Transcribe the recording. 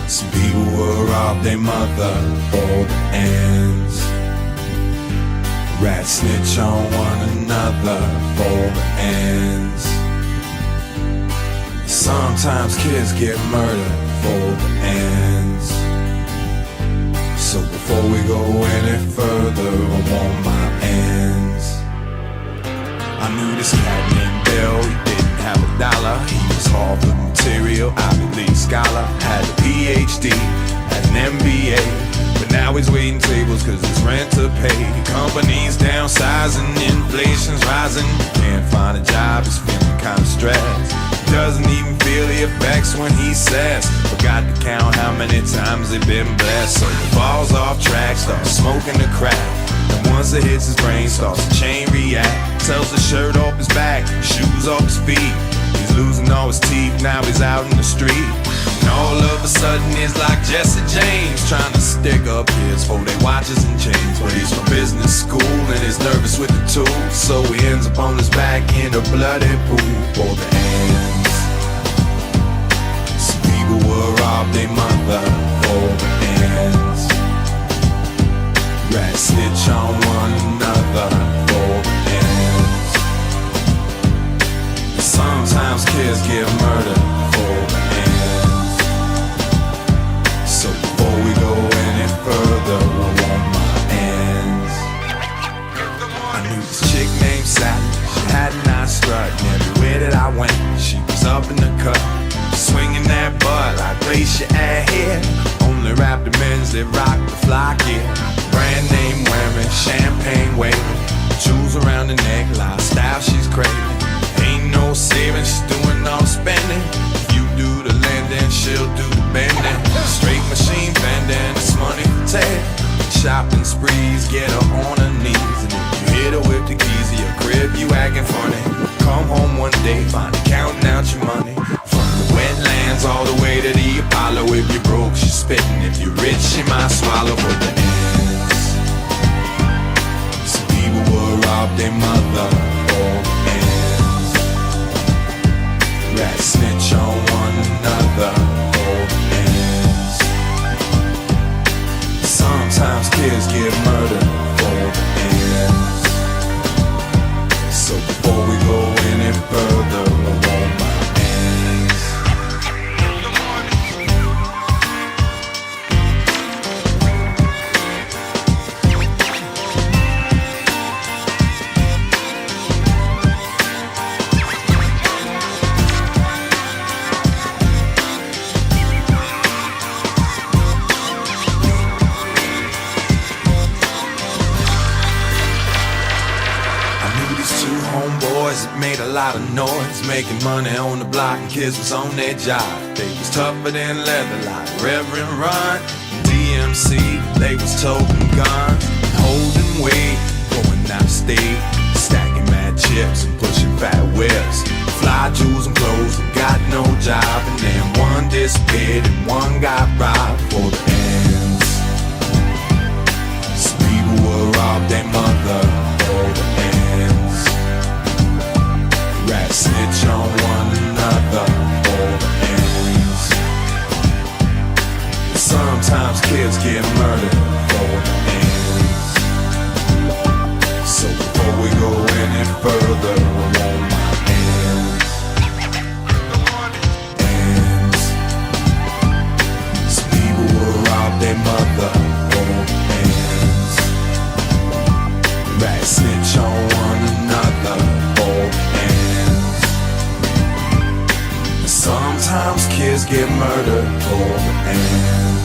Some people will rob their mother for the ends. Rats snitch on one another for the ends. Sometimes kids get murdered for the ends. So before we go any further, I want my ends. I knew this cat named Bill, he didn't have a dollar. He was Harvard material, Ivy League scholar. Had a PhD, had an MBA, but now he's waiting tables cause his rent to pay. Companies downsizing, inflation's rising. Can't find a job, he's feeling kinda stressed. Doesn't even feel the effects when he says, forgot to count how many times they've been blessed. So he falls off track, starts smoking the crack, and once it hits his brain, starts to chain react. Tells the shirt off his back, shoes off his feet. He's losing all his teeth, now he's out in the street. And all of a sudden it's like Jesse James trying to stick up his for their watches and chains. But he's from business school and he's nervous with the tools, so he ends up on his back in a bloody pool for the ends. Some people will rob their mother for the ends. Rats snitch on one another for the ends. Sometimes kids get murdered for the ends. So before we go any further, I want my ends. I knew this chick named Sally, she had a nice strut, and everywhere that I went, she was up in the cut, swinging that butt like glacier at hair. Only rap the men's that rock the fly gear. Brand name wearing, champagne waving, jewels around the neck, lifestyle she's craving. Ain't no saving, she's doing all the spending. If you do the lending, she'll do the bending. Straight machine bending, it's money for tear. Shopping sprees, get her on her knees, and if you hit her with the keys to your crib, you acting funny. Come home one day, find her counting out your money. From the wetlands all the way to the Apollo. If you're broke, she's spitting. If you're rich, she might swallow for the ends. Some people will rob their mother for the ends. Rats snitch on one another for the ends. Sometimes kids get murdered for the ends. So before we go any further, I want my ends. Homeboys that made a lot of noise, making money on the block, and kids was on their job. They was tougher than leather, like Reverend Ron and DMC. They was toting guns, holding weight, going out of state, stacking mad chips and pushing fat whips. Fly jewels and clothes and got no job, and then one disappeared and one got robbed for the ends. Some people will rob their mother for the ends. Rats snitch on one another for the ends. Sometimes kids get murdered for the ends. So before we go any further, I want my ends. Ends. Some people will rob their mother for the ends. Rats snitch on one another for the ends. Sometimes kids get murdered for the ends.